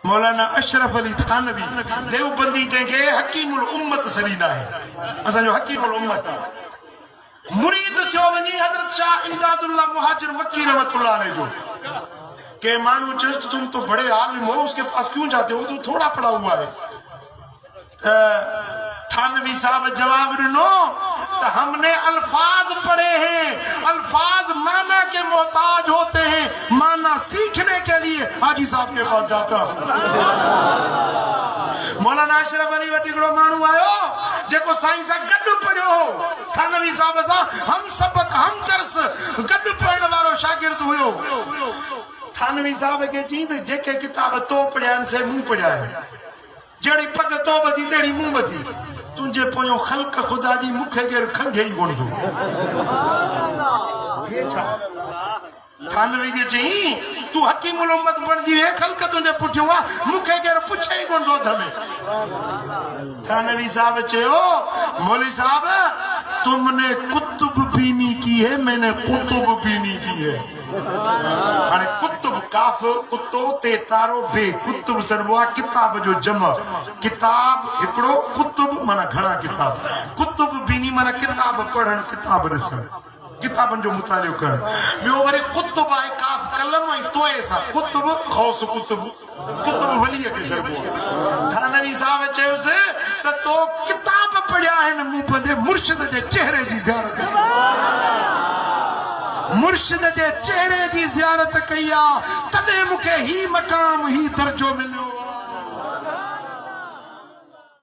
مولانا اشرف علی تھانوی دیوبندی جنگے حکیم الامت سریدہ ہے اسا جو حکیم الامت مرید تھو ونی حضرت شاہ امداد اللہ مہاجر مکی رحمت اللہ علیہ جو کہ مانو چست تم تو بڑے عالم ہو اس کے پاس کیوں جاتے ہو تو تھوڑا پڑا ہوا ہے تھانوی صاحب جواب رنو ہم نے الفاظ پڑھے ہیں الفاظ معنی کے محتاج ہوتے ہیں معنی سیکھنے کے لیے حاجی صاحب کے پاس جاتا مولانا اشرف علی وٹی گڑو مانو آئو جے کو سائنسا گڈ پڑھو ہو تھانوی صاحب سا ہم سبق ہم درس گڈ پڑھنے وارو شاگرد ہوئو تھانوی صاحب کے چیز جے کے کتاب تو پڑھیا ان سے منہ پڑھیا ہے جڑی پگ تو بدی تیڑی منہ بدی تنجے پویوں خلق خدا جی مکھے گر کھنگے ہی گن دو یہ چھا تھانوی کے چاہیے تو حکیم الامت بن جی ہے خلق تنجے پٹھیوں گا مکھے گر پچھے ہی گن دو دھمیں تھانوی صاحب چاہو مولی صاحب تم نے کتب بینی کی ہے میں نے کتب بینی کی ہے کتب کاف کتو تے تارو بے کتب سروا کتاب جو جمع کتاب ہکڑو کتب مانا گھڑا کتاب کتب بینی مانا کتاب پڑھن کتاب رسن کتابن جو مطالعہ کرن بیو ورے کتب آئے کاف کلم آئے تو ایسا کتب خوص کتب کتب ولی ہے کسے کو تھانوی صاحب چاہے اسے تو کتاب پڑھیا ہے نمو پدے مرشد دے چہرے جی زیارت مرشد دے چہرے جی زیارت کیا تنے مکے ہی مقام ہی درجو ملو